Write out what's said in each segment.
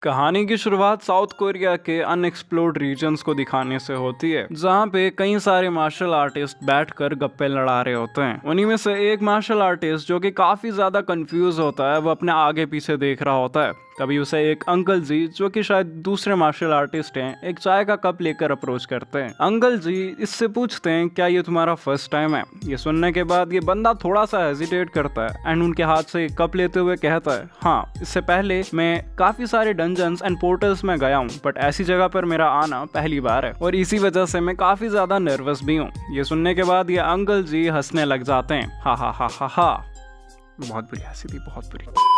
कहानी की शुरुआत साउथ कोरिया के अनएक्सप्लोर्ड रीजन्स को दिखाने से होती है, जहाँ पे कई सारे मार्शल आर्टिस्ट बैठकर गप्पे लड़ा रहे होते हैं। उन्हीं में से एक मार्शल आर्टिस्ट जो कि काफी ज्यादा कंफ्यूज होता है, वो अपने आगे पीछे देख रहा होता है। तभी उसे एक अंकल जी, जो कि शायद दूसरे मार्शल आर्टिस्ट हैं, एक चाय का कप लेकर अप्रोच करते हैं। अंकल जी इससे पूछते हैं, क्या ये तुम्हारा फर्स्ट टाइम है? ये सुनने के बाद ये बंदा थोड़ा सा हेजिटेट करता है एंड उनके हाथ से कप लेते हुए कहता है, हाँ, इससे पहले मैं काफी सारे डंजन्स एंड पोर्टल्स में गया हूँ, बट ऐसी जगह पर मेरा आना पहली बार है और इसी वजह से मैं काफी ज्यादा नर्वस भी हूँ। ये सुनने के बाद ये अंकल जी हंसने लग जाते हैं, हा हा हा हा हा। बहुत बुरी हंसी थी, बहुत बुरी।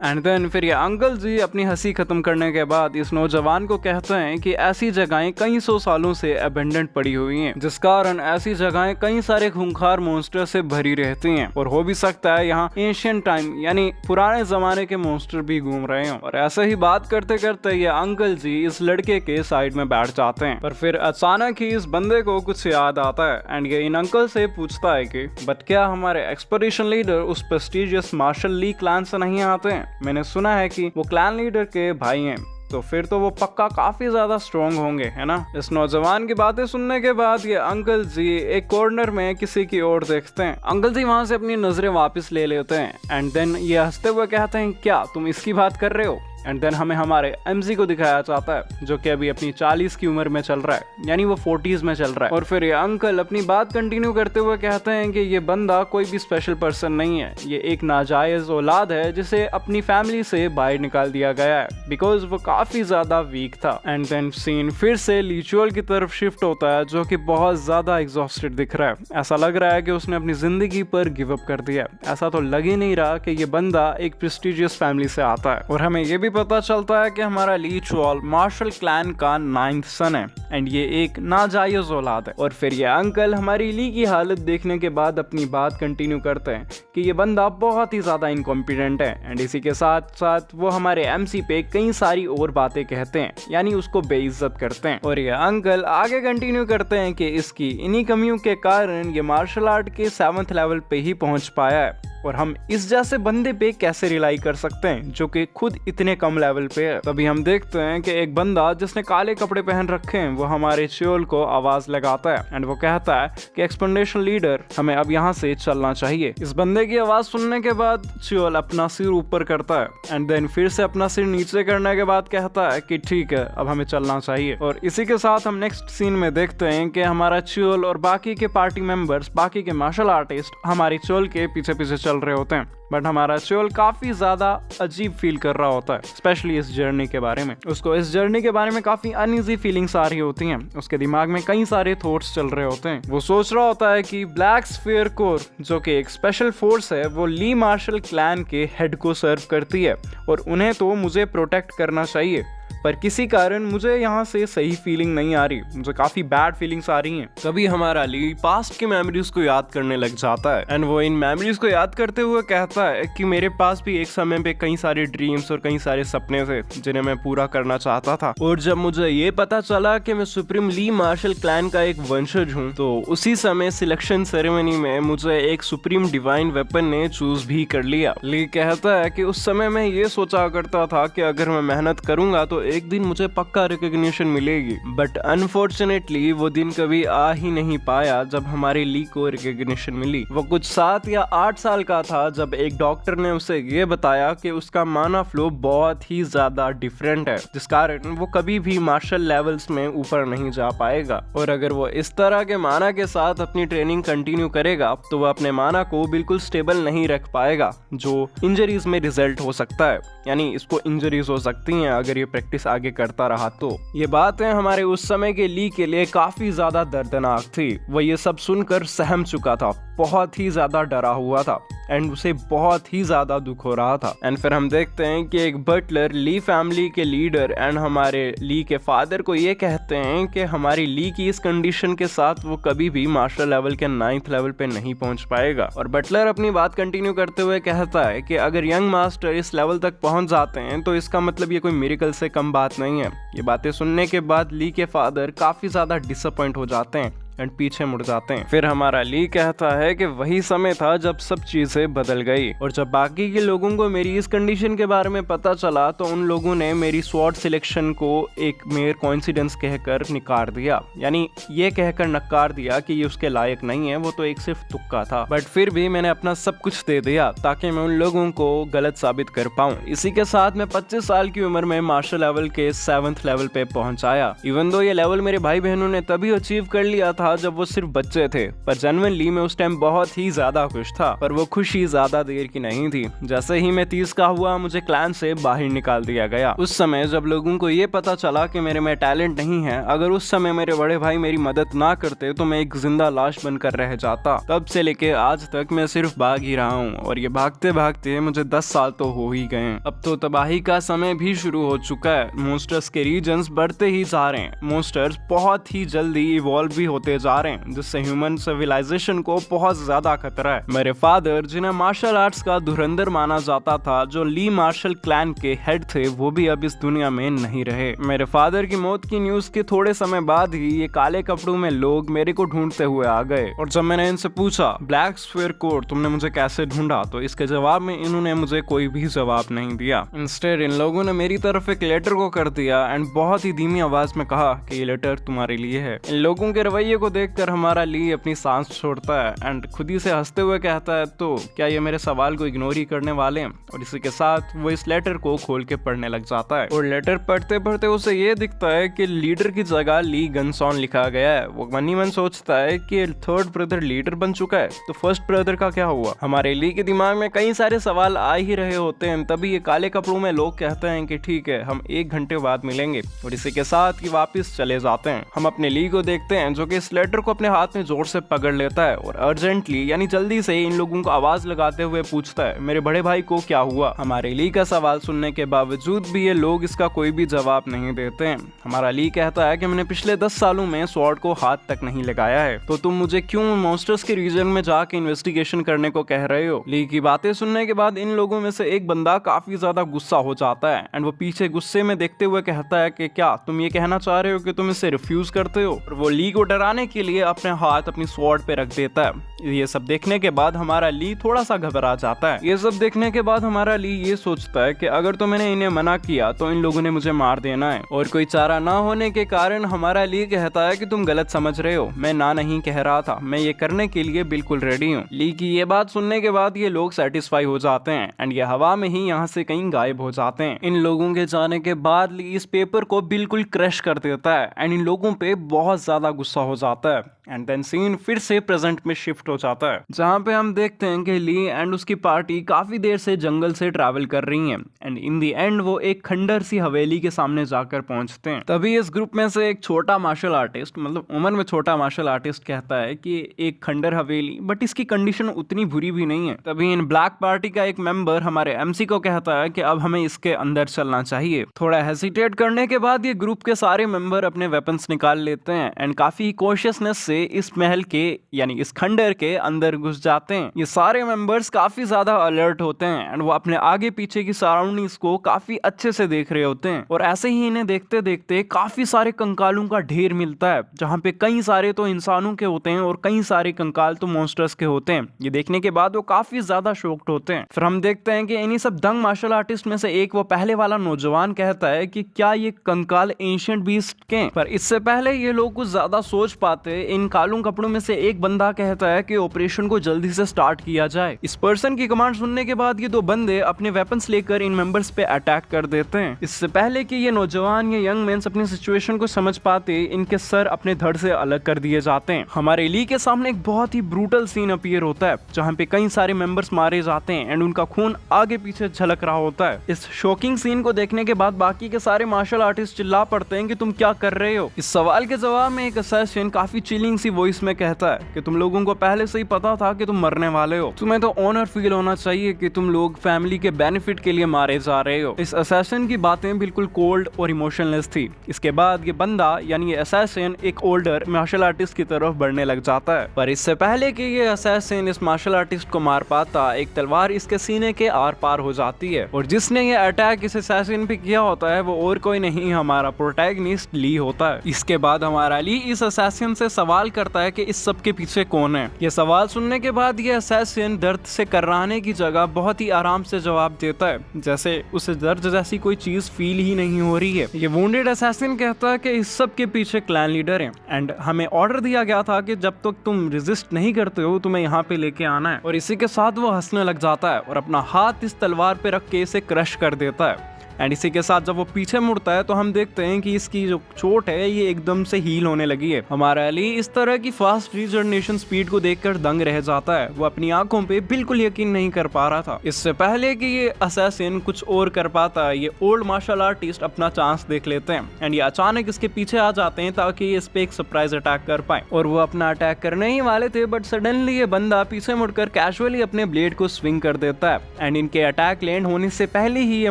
एंड देन फिर ये अंकल जी अपनी हंसी खत्म करने के बाद इस नौजवान को कहते हैं कि ऐसी जगहें कई सौ सालों से अबेंडेंट पड़ी हुई हैं, जिस कारण ऐसी जगहें कई सारे खूंखार मॉन्स्टर से भरी रहती हैं और हो भी सकता है यहाँ एशियन टाइम यानी पुराने जमाने के मॉन्स्टर भी घूम रहे हों। और ऐसे ही बात करते करते ये अंकल जी इस लड़के के साइड में बैठ जाते हैं, पर फिर अचानक ही इस बंदे को कुछ याद आता है एंड ये इन अंकल से पूछता है कि बट क्या हमारे एक्सपेडिशन लीडर उस प्रेस्टिजियस मार्शल ली क्लैन से नहीं आते हैं? मैंने सुना है कि वो क्लैन लीडर के भाई हैं, तो फिर तो वो पक्का काफी ज्यादा स्ट्रॉन्ग होंगे, है ना? इस नौजवान की बातें सुनने के बाद ये अंकल जी एक कॉर्नर में किसी की ओर देखते हैं। अंकल जी वहां से अपनी नजरें वापस ले लेते हैं एंड देन ये हंसते हुए कहते हैं, क्या तुम इसकी बात कर रहे हो? एंड देन हमें हमारे एमजी को दिखाया जाता है, जो कि अभी अपनी 40 की उम्र में चल रहा है, यानी वो 40s में चल रहा है। और फिर ये अंकल अपनी बात कंटिन्यू करते हुए कहते हैं कि ये बंदा कोई भी स्पेशल पर्सन नहीं है, ये एक नाजायज औलाद है जिसे अपनी फैमिली से बाहर निकाल दिया गया है बिकॉज वो काफी ज्यादा वीक था। एंड देन सीन फिर से लिचुअल की तरफ शिफ्ट होता है, जो कि बहुत ज्यादा एग्जॉस्टेड दिख रहा है। ऐसा लग रहा है कि उसने अपनी जिंदगी पर गिव अप कर दिया। ऐसा तो लग ही नहीं रहा कि ये बंदा एक प्रेस्टिजियस फैमिली से आता है। और हमें ये भी पता चलता है कि हमारा ली चुआल मार्शल क्लैन का 9th सन है एंड ये एक नाजायज औलाद है। और फिर ये अंकल हमारी ली की हालत देखने के बाद अपनी बात कंटिन्यू करते हैं कि ये बंदा बहुत ही ज्यादा इनकॉम्पिटेंट है एंड इसी के साथ साथ वो हमारे एमसी पे कई सारी और बातें कहते हैं, यानी उसको बेइज्जत करते हैं। और ये अंकल आगे कंटिन्यू करते हैं कि इसकी इन्हीं कमियों के कारण ये मार्शल आर्ट के 7th लेवल पे ही पहुंच पाया है और हम इस जैसे बंदे पे कैसे रिलाई कर सकते हैं जो कि खुद इतने कम लेवल पे है। तभी हम देखते हैं कि एक बंदा जिसने काले कपड़े पहन रखे हैं वो हमारे च्योल को आवाज लगाता है एंड वो कहता है कि एक्सपेडिशन लीडर, हमें अब यहाँ से चलना चाहिए। इस बंदे की आवाज सुनने के बाद च्योल अपना सिर ऊपर करता है एंड देन फिर से अपना सिर नीचे करने के बाद कहता है कि ठीक है, अब हमें चलना चाहिए। और इसी के साथ हम नेक्स्ट सीन में देखते हैं कि हमारा च्योल और बाकी के पार्टी मेंबर्स, बाकी के मार्शल आर्टिस्ट हमारी च्योल के पीछे पीछे चल रहे होते हैं, बट हमारा च्योल काफी ज्यादा अजीब फील कर रहा होता है, स्पेशली इस जर्नी के बारे में। उसको इस जर्नी के बारे में काफी अनईजी फीलिंग्स आ रही होती हैं। उसके दिमाग में कई सारे थॉट्स चल रहे होते हैं। वो सोच रहा होता है कि ब्लैक स्फीयर कोर, जो कि एक स्पेशल फोर्स है, वो ली मार्शल क्लैन के हेड को सर्व करती है और उन्हें तो मुझे प्रोटेक्ट करना चाहिए, पर किसी कारण मुझे यहाँ से सही फीलिंग नहीं आ रही, मुझे काफी बैड फीलिंग्स आ रही हैं। तभी हमारा ली पास्ट की मेमोरीज को याद करने लग जाता है एंड वो इन मेमोरीज को याद करते हुए कहता है कि मेरे पास भी एक समय पे कई सारे ड्रीम्स और कई सारे सपने थे जिन्हें मैं पूरा करना चाहता था, और जब मुझे ये पता चला कि मैं सुप्रीम ली मार्शल क्लैन का एक वंशज हूँ, तो उसी समय सिलेक्शन सेरेमनी में मुझे एक सुप्रीम डिवाइन वेपन ने चूज भी कर लिया। ली कहता है कि उस समय मैं ये सोचा करता था कि अगर मैं मेहनत करूंगा तो एक दिन मुझे पक्का रिकॉग्निशन मिलेगी, बट अनफॉर्चुनेटली वो दिन कभी आ ही नहीं पाया जब हमारे ली को रिकॉग्निशन मिली। वो कुछ 7 या 8 साल का था जब एक डॉक्टर ने उसे ये बताया कि उसका माना फ्लो बहुत ही ज्यादा डिफरेंट है, जिस कारण वो कभी भी मार्शल लेवल्स में ऊपर नहीं जा पाएगा। और अगर वो इस तरह के माना के साथ अपनी ट्रेनिंग कंटिन्यू करेगा तो वो अपने माना को बिल्कुल स्टेबल नहीं रख पाएगा, जो इंजरीज में रिजल्ट हो सकता है, यानी इसको इंजरीज हो सकती हैं अगर ये प्रैक्टिस आगे करता रहा तो। ये बातें हमारे उस समय के ली के लिए काफी ज्यादा दर्दनाक थी। वो ये सब सुनकर सहम चुका था, बहुत ही ज्यादा डरा हुआ था एंड उसे बहुत ही ज्यादा दुख हो रहा था। एंड फिर हम देखते हैं कि एक बटलर ली फैमिली के लीडर एंड हमारे ली के फादर को ये कहते हैं कि हमारी ली की इस कंडीशन के साथ वो कभी भी मार्शल लेवल के 9th लेवल पे नहीं पहुंच पाएगा। और बटलर अपनी बात कंटिन्यू करते हुए कहता है कि अगर यंग मास्टर इस लेवल तक पहुंच जाते हैं तो इसका मतलब ये कोई मिरेकल से कम बात नहीं है। ये बातें सुनने के बाद ली के फादर काफी ज्यादा डिसअपॉइंट हो जाते हैं एंड पीछे मुड़ जाते हैं। फिर हमारा ली कहता है कि वही समय था जब सब चीजें बदल गई, और जब बाकी के लोगों को मेरी इस कंडीशन के बारे में पता चला तो उन लोगों ने मेरी स्वॉर्ड सिलेक्शन को एक मेयर कोइंसिडेंस कहकर नकार दिया, यानी ये कहकर नकार दिया कि ये उसके लायक नहीं है, वो तो एक सिर्फ तुक्का था। बट फिर भी मैंने अपना सब कुछ दे दिया ताकि मैं उन लोगों को गलत साबित कर पाऊं। इसी के साथ मैं 25 साल की उम्र में मार्शल लेवल के 7th लेवल पे पहुंचाया। इवन दो ये लेवल मेरे भाई बहनों ने तभी अचीव कर लिया था जब वो सिर्फ बच्चे थे, पर जेन्युइनली मैं उस टाइम बहुत ही ज्यादा खुश था। पर वो खुशी ज्यादा देर की नहीं थी। जैसे ही मैं 30 का हुआ मुझे क्लैन से बाहर निकाल दिया गया। उस समय जब लोगों को ये पता चला कि मेरे में टैलेंट नहीं है, अगर उस समय मेरे बड़े भाई मेरी मदद ना करते तो मैं एक जिंदा लाश बनकर रह जाता। तब से लेके आज तक मैं सिर्फ भाग ही रहा हूँ, और ये भागते भागते मुझे 10 साल तो हो ही गए। अब तो तबाही का समय भी शुरू हो चुका है। मॉन्स्टर्स के रीजन्स बढ़ते ही जा रहे हैं। मॉन्स्टर्स बहुत ही जल्दी इवॉल्व भी होते जा रहे हैं, जिससे ह्यूमन सिविलाइजेशन को बहुत ज्यादा खतरा है। मेरे फादर, जिन्हें मार्शल आर्ट्स का धुरंधर माना जाता था, जो ली मार्शल क्लैन के हेड थे, वो भी अब इस दुनिया में नहीं रहे। मेरे फादर की मौत की न्यूज के थोड़े समय बाद ही ये काले कपड़ों में लोग मेरे को ढूंढते हुए आ गए, और जब मैंने इनसे पूछा ब्लैक स्फीयर कोड तुमने मुझे कैसे ढूंढा, तो इसके जवाब में इन्होंने मुझे कोई भी जवाब नहीं दिया। इंस्टेड इन लोगों ने मेरी तरफ एक लेटर को कर दिया एंड बहुत ही धीमी आवाज में कहा कि ये लेटर तुम्हारे लिए है। इन लोगों के रवैये को देखकर हमारा ली अपनी सांस छोड़ता है एंड खुद ही से हंसते हुए कहता है, तो क्या ये मेरे सवाल को इग्नोर ही करने वाले हैं? और इसी के साथ वो इस लेटर को खोल के पढ़ने लग जाता है, और लेटर पढ़ते पढ़ते उसे ये दिखता है कि लीडर की जगह ली गनसॉन लिखा गया है। वो मन ही मन सोचता है कि थर्ड ब्रदर लीडर बन चुका है, तो फर्स्ट ब्रदर का क्या हुआ? हमारे ली के दिमाग में कई सारे सवाल आ ही रहे होते हैं। तभी ये काले कपड़ों में लोग कहते हैं कि ठीक है, हम 1 घंटे बाद मिलेंगे, और इसी के साथ ही वापस चले जाते हैं। हम अपने ली को देखते हैं जो कि इस लेटर को अपने हाथ में जोर से पकड़ लेता है और अर्जेंटली यानी जल्दी से इन लोगों को आवाज लगाते हुए पूछता है, मेरे बड़े भाई को क्या हुआ? हमारे ली का सवाल सुनने के बावजूद भी ये लोग इसका कोई भी जवाब नहीं देते हैं। हमारा ली कहता है कि मैंने पिछले 10 सालों में स्वॉर्ड को हाथ तक नहीं लगाया है, तो तुम मुझे क्यों मॉन्स्टर्स के रीजन में जाके इन्वेस्टिगेशन करने को कह रहे हो? ली की बातें सुनने के बाद इन लोगों में से एक बंदा काफी ज्यादा गुस्सा हो जाता है एंड वो पीछे गुस्से में देखते हुए कहता है कि क्या तुम ये कहना चाह रहे हो कि तुम इसे रिफ्यूज करते हो? और वो ली को डराने के लिए अपने हाथ अपनी स्वॉर्ड पे रख देता है। ये सब देखने के बाद हमारा ली थोड़ा सा घबरा जाता है। ये सब देखने के बाद हमारा ली ये सोचता है कि अगर तो मैंने इन्हें मना किया तो इन लोगों ने मुझे मार देना है, और कोई चारा ना होने के कारण हमारा ली कहता है कि तुम गलत समझ रहे हो, मैं ना नहीं कह रहा था, मैं ये करने के लिए बिल्कुल रेडी हूँ। ली की ये बात सुनने के बाद ये लोग सेटिस्फाई हो जाते हैं एंड ये हवा में ही यहाँ से कहीं गायब हो जाते हैं। इन लोगों के जाने के बाद ली इस पेपर को बिल्कुल क्रश कर देता है एंड इन लोगों पे बहुत ज्यादा गुस्सा हो जाता है। एंड देन सीन फिर से प्रेजेंट में शिफ्ट हो जाता है, जहाँ पे हम देखते हैं कि ली एंड उसकी पार्टी काफी देर से जंगल से ट्रैवल कर रही हैं एंड इन दी एंड वो एक खंडर सी हवेली के सामने जाकर पहुंचते हैं। तभी इस ग्रुप में से एक छोटा मार्शल आर्टिस्ट, मतलब उम्र में छोटा मार्शल आर्टिस्ट, कहता है कि एक खंडर हवेली, बट इसकी कंडीशन उतनी बुरी भी नहीं है। तभी इन ब्लैक पार्टी का एक मेंबर हमारे एमसी को कहता है कि अब हमें इसके अंदर चलना चाहिए। थोड़ा हेसिटेट करने के बाद ये ग्रुप के सारे मेंबर अपने वेपन्स निकाल लेते हैं एंड काफी कॉशियसनेस से इस महल के यानी इस खंडर के अंदर घुस जाते हैं। ये सारे मेंबर्स काफी ज्यादा अलर्ट होते हैं एंड वो अपने आगे पीछे की सराउंडिंग्स को काफी अच्छे से देख रहे होते हैं, और ऐसे ही इन्हें देखते देखते काफी सारे कंकालों का ढेर मिलता है, जहाँ पे कई सारे तो इंसानों के होते हैं और कई सारे कंकाल तो मॉन्स्टर्स के होते हैं। ये देखने के बाद वो काफी ज्यादा शॉक्ड होते हैं। फिर हम देखते हैं कि इन्हीं सब दंग मार्शल आर्टिस्ट में से एक, वो पहले वाला नौजवान, कहता है कि क्या ये कंकाल एंशिएंट बीस्ट के? पर इससे पहले ये लोग कुछ ज्यादा सोच पाते, इन कालू कपड़ों में से एक बंदा कहता है कि ऑपरेशन को जल्दी से स्टार्ट किया जाए। इस पर्सन की कमांड सुनने के बाद ये दो बंदे अपने वेपन्स लेकर इन मेंबर्स पे अटैक कर देते हैं। इससे पहले कि ये नौजवान, ये यंग मैन अपनी सिचुएशन को समझ पाते, इनके सर अपने धड़ से अलग कर दिए जाते हैं। हमारे ली के सामने एक बहुत ही ब्रूटल सीन अपीयर होता है, जहाँ पे कई सारे मेंबर्स मारे जाते हैं एंड उनका खून आगे पीछे झलक रहा होता है। इस शॉकिंग सीन को देखने के बाद बाकी के सारे मार्शल आर्टिस्ट चिल्ला पड़ते हैं कि तुम क्या कर रहे हो? इस सवाल के जवाब में एक असैसिन काफी चिलिंग सी वॉइस में कहता है कि तुम लोगों को पहले से ही पता था कि तुम मरने वाले हो, तुम्हें तो ऑनर फील होना चाहिए कि तुम लोग फैमिली के बेनिफिट के लिए मारे जा रहे हो। इस असैसिन की बातें बिल्कुल कोल्ड और इमोशनलेस थी। इसके बाद ये बंदा यानी ये असैसिन एक ओल्डर मार्शल आर्टिस्ट की तरफ बढ़ने लग जाता है, पर इससे पहले कि ये असैसिन इस मार्शल आर्टिस्ट को मार पाता, एक तलवार इसके सीने के आर पार हो जाती है, और जिसने ये अटैक इस असैसिन पे किया होता है वो और कोई नहीं, हमारा प्रोटैगनिस्ट ली होता है। इसके बाद हमारा ली इस असैसिन से सवाल सवाल करता है कि इस सब के पीछे कौन है। ये सवाल सुनने के बाद ये असैसिन दर्द से कर्राने की जगह बहुत ही आराम से जवाब देता है, जैसे उसे दर्द जैसी कोई चीज फील ही नहीं हो रही है। ये वुंडेड असैसिन कहता है कि इस सब के पीछे क्लैन लीडर हैं एंड हमें ऑर्डर दिया गया था कि जब तक तुम रेजिस्ट नहीं करते हो तुम्हें यहाँ पे लेके आना है। और इसी के साथ वो हंसने लग जाता है और अपना हाथ इस तलवार पे रख के इसे क्रश कर देता है। एंड इसी के साथ जब वो पीछे मुड़ता है तो हम देखते हैं कि इसकी जो चोट है ये एकदम से हील होने लगी है। हमारा अली इस तरह की फास्ट रीजनरेशन स्पीड को देखकर दंग रह जाता है। वो अपनी आंखों पे बिल्कुल यकीन नहीं कर पा रहा था। इससे पहले कि ये असैसिन कुछ और कर पाता है, ये ओल्ड मार्शल आर्टिस्ट अपना चांस देख लेते हैं एंड ये अचानक इसके पीछे आ जाते हैं ताकि ये इस पे एक सरप्राइज अटैक कर पाए। और वो अपना अटैक करने ही वाले थे बट सडनली ये बंदा पीछे मुड़कर कैजुअली अपने ब्लेड को स्विंग कर देता है एंड इनके अटैक लैंड होने से पहले ही ये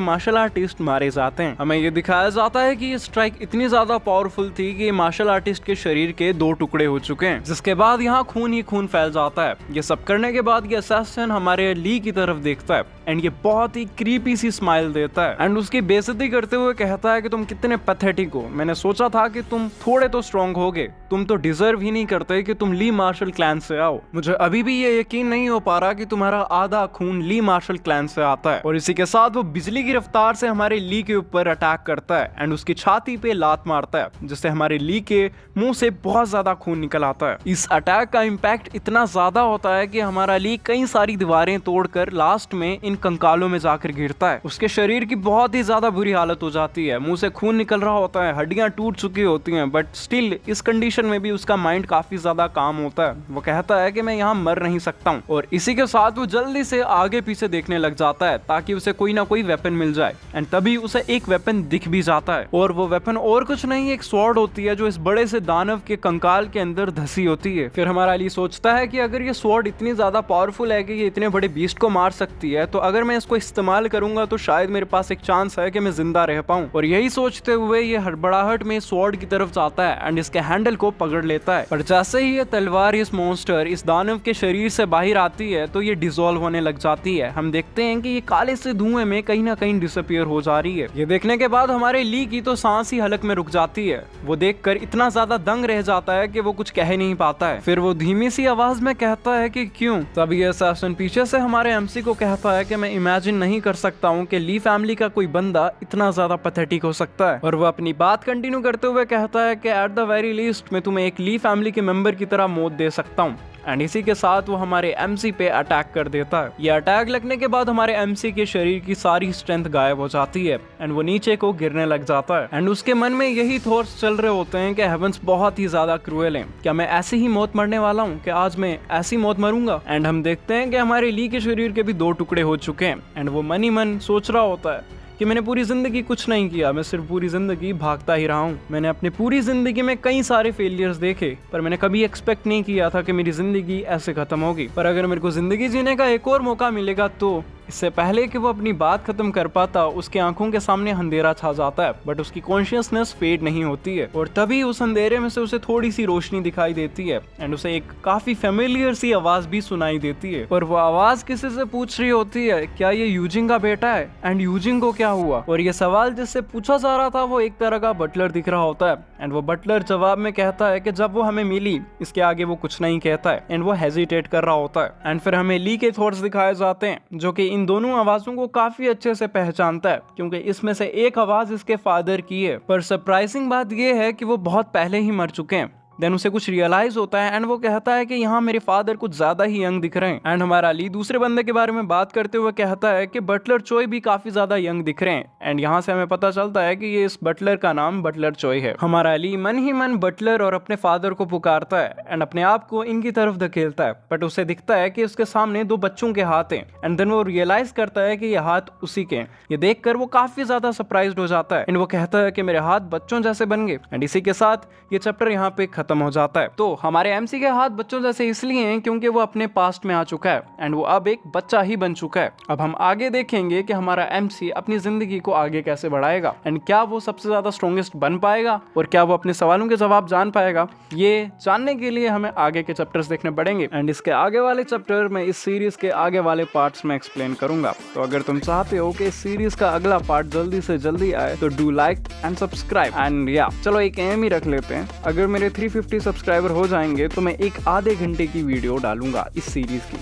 मार्शल आर्टिस्ट मारे जाते हैं। हमें ये दिखाया जाता है कि ये स्ट्राइक इतनी ज्यादा पावरफुल थी कि मार्शल आर्टिस्ट के शरीर के 2 टुकड़े हो चुके हैं, जिसके बाद यहाँ खून ही खून फैल जाता है। ये सब करने के बाद ये असैसिन हमारे ली की तरफ देखता है एंड ये बहुत ही क्रीपी सी स्माइल देता है एंड उसकी बेइज्जती करते हुए कहता है कि तुम कितने पैथेटिक हो। मैंने सोचा था कि तुम थोड़े तो स्ट्रॉन्ग होगे, तुम तो डिजर्व ही नहीं करते कि तुम ली मार्शल क्लैन से आओ। मुझे अभी भी ये यकीन नहीं हो पा रहा कि तुम्हारा आधा खून ली मार्शल क्लैन से आता है। और इसी के साथ वो बिजली की रफ्तार से हमारे ली के ऊपर अटैक करता है एंड उसकी छाती पे लात मारता है, जिससे हमारे ली के मुंह से बहुत ज्यादा खून निकल आता है। इस अटैक का इम्पैक्ट इतना ज्यादा होता है कि हमारा ली कई सारी दीवारें तोड़कर लास्ट में इन कंकालों में जाकर गिरता है। उसके शरीर की बहुत ही ज्यादा बुरी हालत हो जाती है, मुंह से खून निकल रहा होता है, हड्डियां टूट चुकी होती हैं, बट स्टिल इस कंडीशन में भी उसका माइंड काफी ज्यादा काम होता है। वो कहता है कि मैं यहाँ मर नहीं सकता हूँ। और इसी के साथ वो जल्दी से आगे पीछे देखने लग जाता है ताकि उसे कोई ना कोई वेपन मिल जाए एंड तभी उसे एक वेपन दिख भी जाता है। और वो वेपन और कुछ नहीं, एक स्वॉर्ड होती है जो इस बड़े से दानव के कंकाल के अंदर धसी होती है। फिर हमारा अली सोचता है कि अगर ये स्वॉर्ड इतनी ज्यादा पावरफुल है कि ये इतने बड़े बीस्ट को मार सकती है तो अगर मैं इसको इस्तेमाल करूंगा तो शायद मेरे पास एक चांस है कि मैं जिंदा रह पाऊं। और यही सोचते हुए ये हड़बड़ाहट में स्वॉर्ड की तरफ जाता है एंड इसके हैंडल को पकड़ लेता है। पर जैसे ही ये तलवार इस मॉन्स्टर इस दानव के शरीर से बाहर आती है तो ये डिसॉल्व होने लग जाती है। हम देखते हैं कि ये काले से धुएं में कहीं ना कहीं डिसअपीयर हो जा रही है। ये देखने के बाद हमारे ली की तो सांस ही हलक में रुक जाती है। वो देखकर इतना ज्यादा दंग रह जाता है कि वो कुछ कह नहीं पाता है। फिर वो धीमी सी आवाज में कहता है कि क्यों। तब ये असैसिन पीछे से हमारे एमसी को कहता है कि मैं इमेजिन नहीं कर सकता हूँ कि ली फैमिली का कोई बंदा इतना ज्यादा पैथेटिक हो सकता है। और वो अपनी बात कंटिन्यू करते हुए कहता है कि एट द वेरी लीस्ट मैं तुम्हें एक ली फैमिली के मेंबर की तरह मौत दे सकता हूँ। एंड इसी के साथ वो हमारे एमसी पे अटैक कर देता है। ये अटैक लगने के बाद हमारे एमसी के शरीर की सारी स्ट्रेंथ गायब हो जाती है एंड वो नीचे को गिरने लग जाता है एंड उसके मन में यही थॉट्स चल रहे होते हैं कि हेवंस बहुत ही ज्यादा क्रूएल हैं। क्या मैं ऐसी ही मौत मरने वाला हूँ कि आज मैं ऐसी मौत मरूंगा। एंड हम देखते हैं कि हमारे ली के शरीर के भी 2 टुकड़े हो चुके हैं एंड वो मन ही मन सोच रहा होता है कि मैंने पूरी जिंदगी कुछ नहीं किया, मैं सिर्फ पूरी जिंदगी भागता ही रहा हूँ। मैंने अपनी पूरी जिंदगी में कई सारे फेलियर्स देखे पर मैंने कभी एक्सपेक्ट नहीं किया था कि मेरी जिंदगी ऐसे खत्म होगी। पर अगर मेरे को जिंदगी जीने का एक और मौका मिलेगा तो इससे पहले कि वो अपनी बात खत्म कर पाता उसकी आंखों के सामने अंधेरा छा जाता है बट उसकी कॉन्शियसनेस फेड नहीं होती है। और तभी उस अंधेरे में से उसे थोड़ी सी रोशनी दिखाई देती है एंड उसे एक काफी फेमिलियर सी आवाज भी सुनाई देती है। और वो आवाज किसी से पूछ रही होती है क्या ये यूजिंग का बेटा है एंड यूजिंग को क्या हुआ। और ये सवाल जिससे पूछा जा रहा था वो एक तरह का बटलर दिख रहा होता है एंड वो बटलर जवाब में कहता है कि जब वो हमें मिली इसके आगे वो कुछ नहीं कहता है एंड वो हेजिटेट कर रहा होता है। एंड फिर हमें ली के थॉट्स दिखाए जाते हैं जो कि इन दोनों आवाजों को काफी अच्छे से पहचानता है क्योंकि इसमें से एक आवाज इसके फादर की है। पर सरप्राइजिंग बात यह है कि वो बहुत पहले ही मर चुके हैं। देन उसे कुछ रियलाइज होता है एंड वो कहता है कि यहाँ मेरे फादर कुछ ज्यादा ही यंग दिख रहे हैं। एंड हमारा अली दूसरे बंदे के बारे में बात करते हुए कहता है कि बटलर चोय भी काफी ज्यादा यंग दिख रहे हैं एंड यहाँ से हमें पता चलता है कि ये इस बटलर का नाम बटलर चोय है। हमारा अली मन ही मन बटलर और अपने फादर को पुकारता है एंड अपने आप को इनकी तरफ धकेलता है बट उसे दिखता है कि उसके सामने 2 बच्चों के हाथ हैं एंड देन वो रियलाइज करता है कि ये हाथ उसी के हैं। ये देखकर वो काफी ज्यादा सरप्राइज्ड हो जाता है एंड वो कहता है कि मेरे हाथ बच्चों जैसे बन गए। एंड इसी के साथ ये चैप्टर यहाँ पे खत्म हो जाता है। तो हमारे एमसी के हाथ बच्चों जैसे इसलिए हैं क्योंकि वो अपने पास्ट में आ चुका है एंड वो अब एक बच्चा ही बन चुका है। अब हम आगे देखेंगे कि हमारा एमसी अपनी जिंदगी को आगे कैसे बढ़ाएगा एंड क्या वो सबसे ज्यादा स्ट्रॉन्गेस्ट बन पाएगा और क्या वो अपने सवालों के जवाब जान पाएगा। ये जानने के लिए हमें आगे के चैप्टर्स देखने पड़ेंगे एंड इसके आगे वाले चैप्टर मैं इस सीरीज के आगे वाले पार्ट्स में एक्सप्लेन करूंगा। तो अगर तुम चाहते हो कि इस सीरीज का अगला पार्ट जल्दी से जल्दी आए तो do like and subscribe and या चलो एक एम ही रख लेते हैं, अगर मेरे 350 350 सब्सक्राइबर हो जाएंगे तो मैं एक आधे घंटे की वीडियो डालूंगा इस सीरीज़ की।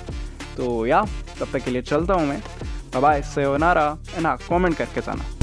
तो तब तक के लिए चलता हूँ मैं। बाय, sayonara, एंड हाँ, कमेंट करके जाना।